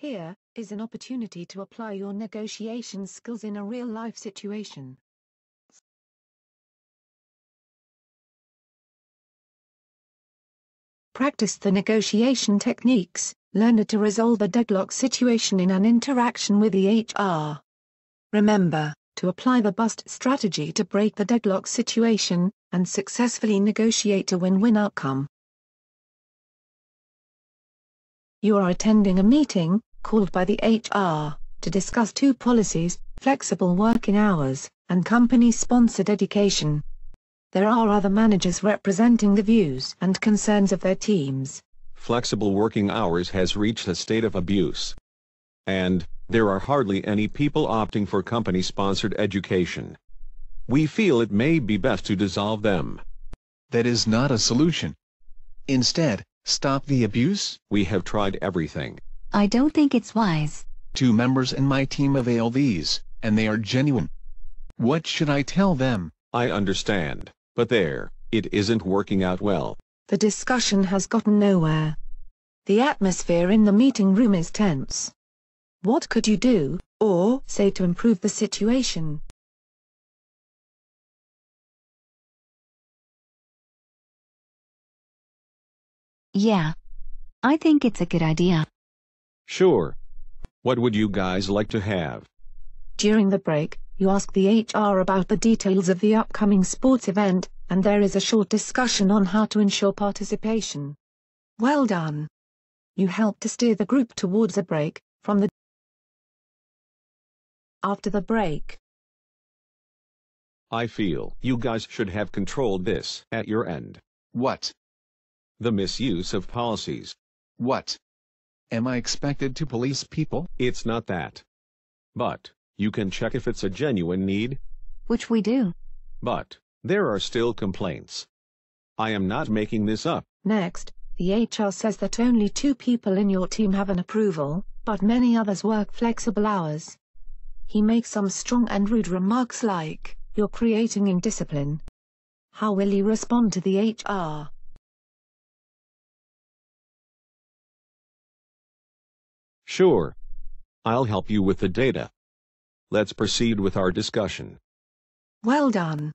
Here is an opportunity to apply your negotiation skills in a real-life situation. Practice the negotiation techniques, learn to resolve a deadlock situation in an interaction with the HR. Remember, to apply the bust strategy to break the deadlock situation, and successfully negotiate a win-win outcome. You are attending a meeting, called by the HR, to discuss two policies, flexible working hours, and company-sponsored education. There are other managers representing the views and concerns of their teams. Flexible working hours has reached a state of abuse. And there are hardly any people opting for company-sponsored education. We feel it may be best to dissolve them. That is not a solution. Instead, stop the abuse? We have tried everything. I don't think it's wise. 2 members in my team avail these, and they are genuine. What should I tell them? I understand, but it isn't working out well. The discussion has gotten nowhere. The atmosphere in the meeting room is tense. What could you do, or say to improve the situation? Yeah. I think it's a good idea. Sure. What would you guys like to have? During the break, you ask the HR about the details of the upcoming sports event, and there is a short discussion on how to ensure participation. Well done. You help to steer the group towards a break from the after the break. I feel you guys should have controlled this at your end. What? The misuse of policies. What? Am I expected to police people? It's not that. But you can check if it's a genuine need. Which we do. But there are still complaints. I am not making this up. Next, the HR says that only 2 people in your team have an approval, but many others work flexible hours. He makes some strong and rude remarks like, "You're creating indiscipline." How will you respond to the HR? Sure. I'll help you with the data. Let's proceed with our discussion. Well done.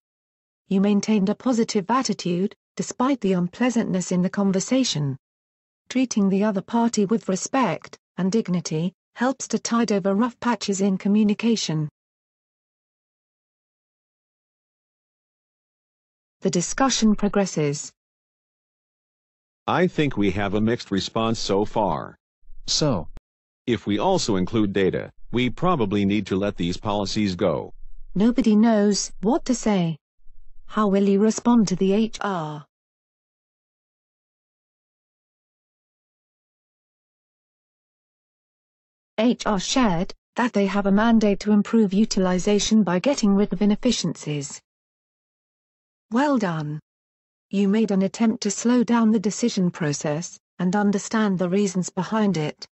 You maintained a positive attitude, despite the unpleasantness in the conversation. Treating the other party with respect and dignity helps to tide over rough patches in communication. The discussion progresses. I think we have a mixed response so far. So, if we also include data, we probably need to let these policies go. Nobody knows what to say. How will you respond to the HR? HR shared that they have a mandate to improve utilization by getting rid of inefficiencies. Well done. You made an attempt to slow down the decision process and understand the reasons behind it.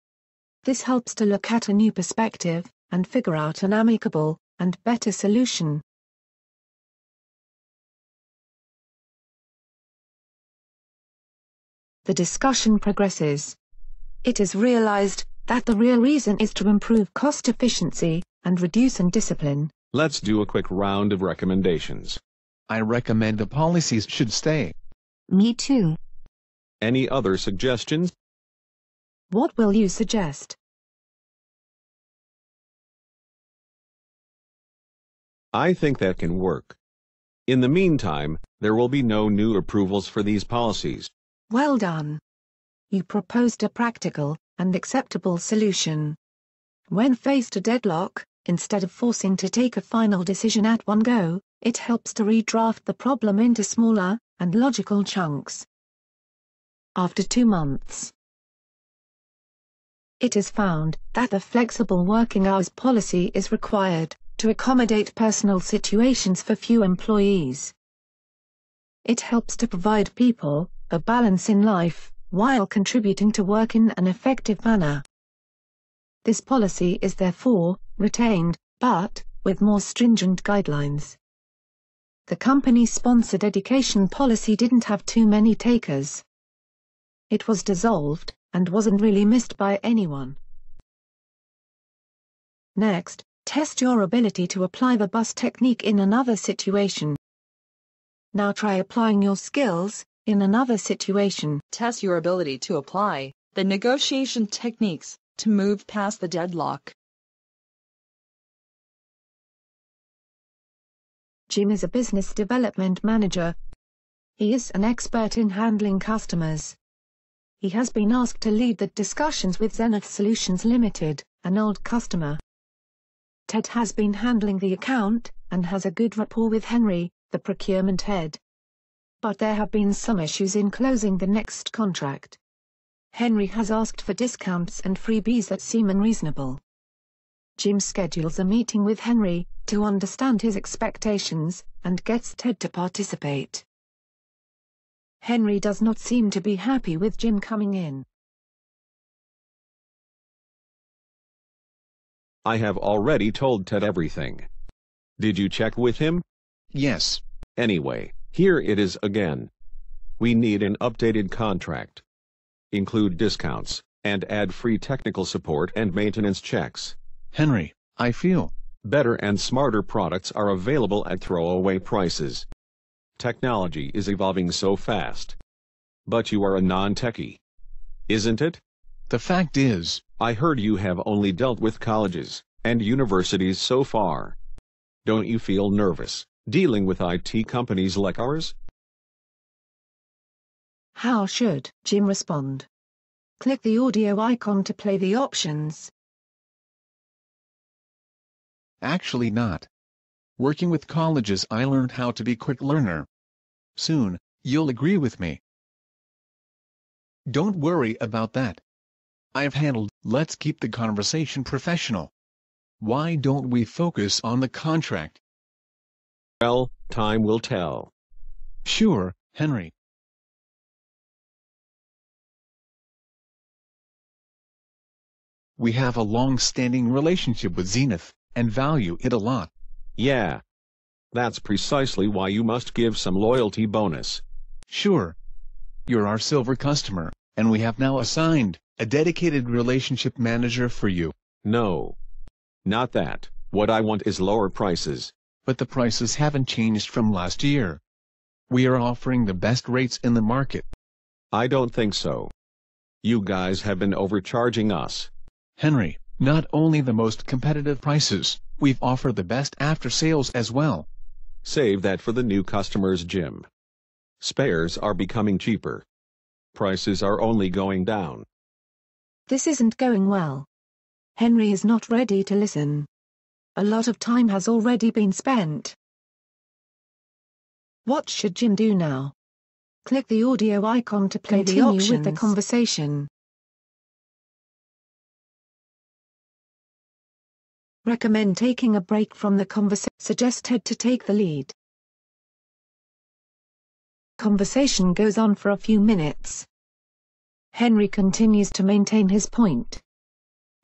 This helps to look at a new perspective and figure out an amicable and better solution. The discussion progresses. It is realized that the real reason is to improve cost efficiency and reduce indiscipline. Let's do a quick round of recommendations. I recommend the policies should stay. Me too. Any other suggestions? What will you suggest? I think that can work. In the meantime, there will be no new approvals for these policies. Well done. You proposed a practical and acceptable solution. When faced a deadlock, instead of forcing to take a final decision at one go, it helps to redraft the problem into smaller and logical chunks. After 2 months, it is found that the flexible working hours policy is required to accommodate personal situations for few employees. It helps to provide people a balance in life, while contributing to work in an effective manner. This policy is therefore retained, but with more stringent guidelines. The company-sponsored education policy didn't have too many takers. It was dissolved, and wasn't really missed by anyone. Next, test your ability to apply the bus technique in another situation. Now try applying your skills in another situation. Test your ability to apply the negotiation techniques to move past the deadlock. Jim is a business development manager. He is an expert in handling customers. He has been asked to lead the discussions with Zenith Solutions Limited, an old customer. Ted has been handling the account, and has a good rapport with Henry, the procurement head. But there have been some issues in closing the next contract. Henry has asked for discounts and freebies that seem unreasonable. Jim schedules a meeting with Henry, to understand his expectations, and gets Ted to participate. Henry does not seem to be happy with Jim coming in. I have already told Ted everything. Did you check with him? Yes. Anyway, here it is again. We need an updated contract. Include discounts, and add free technical support and maintenance checks. Henry, I feel better and smarter products are available at throwaway prices. Technology is evolving so fast. But you are a non-techie, isn't it? The fact is, I heard you have only dealt with colleges and universities so far. Don't you feel nervous dealing with IT companies like ours? How should Jim respond? Click the audio icon to play the options. Actually not. Working with colleges, I learned how to be a quick learner. Soon, you'll agree with me. Don't worry about that. I've handled. Let's keep the conversation professional. Why don't we focus on the contract? Well, time will tell. Sure, Henry. We have a long-standing relationship with Zenith, and value it a lot. Yeah. That's precisely why you must give some loyalty bonus. Sure. You're our silver customer, and we have now assigned a dedicated relationship manager for you. No. Not that. What I want is lower prices. But the prices haven't changed from last year. We are offering the best rates in the market. I don't think so. You guys have been overcharging us. Henry, not only the most competitive prices, we've offered the best after-sales as well. Save that for the new customers, Jim. Spares are becoming cheaper. Prices are only going down. This isn't going well. Henry is not ready to listen. A lot of time has already been spent. What should Jim do now? Click the audio icon to play the options. Continue with the conversation. Recommend taking a break from the conversation. Suggest Ted to take the lead. Conversation goes on for a few minutes. Henry continues to maintain his point.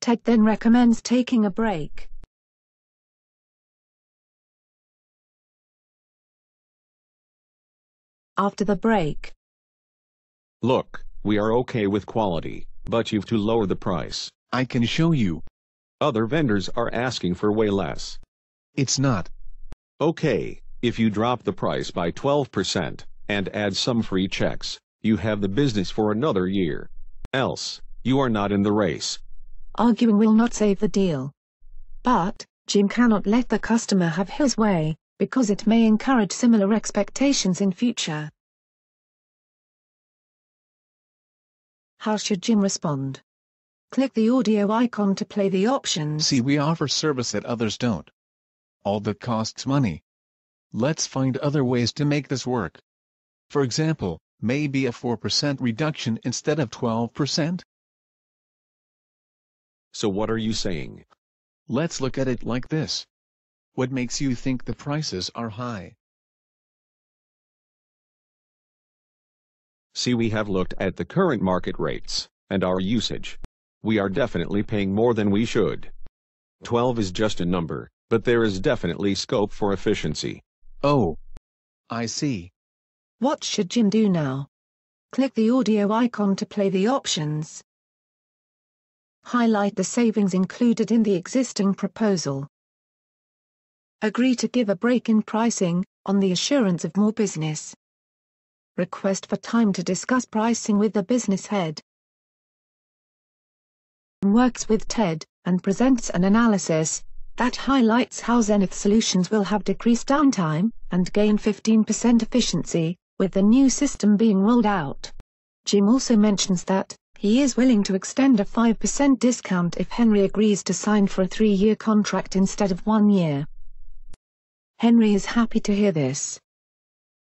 Ted then recommends taking a break. After the break. Look, we are okay with quality, but you've to lower the price. I can show you. Other vendors are asking for way less. It's not. Okay, if you drop the price by 12% and add some free checks, you have the business for another year. Else, you are not in the race. Arguing will not save the deal. But, Jim cannot let the customer have his way, because it may encourage similar expectations in future. How should Jim respond? Click the audio icon to play the options. See, we offer service that others don't. All that costs money. Let's find other ways to make this work. For example, maybe a 4% reduction instead of 12%? So what are you saying? Let's look at it like this. What makes you think the prices are high? See, we have looked at the current market rates, and our usage. We are definitely paying more than we should. 12 is just a number, but there is definitely scope for efficiency. Oh. I see. What should Jim do now? Click the audio icon to play the options. Highlight the savings included in the existing proposal. Agree to give a break in pricing, on the assurance of more business. Request for time to discuss pricing with the business head. Works with TED, and presents an analysis that highlights how Zenith Solutions will have decreased downtime and gain 15% efficiency, with the new system being rolled out. Jim also mentions that he is willing to extend a 5% discount if Henry agrees to sign for a 3-year contract instead of 1 year. Henry is happy to hear this.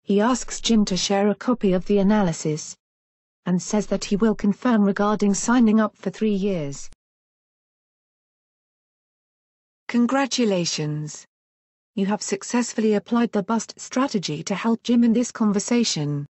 He asks Jim to share a copy of the analysis and says that he will confirm regarding signing up for 3 years. Congratulations! You have successfully applied the BUST strategy to help Jim in this conversation.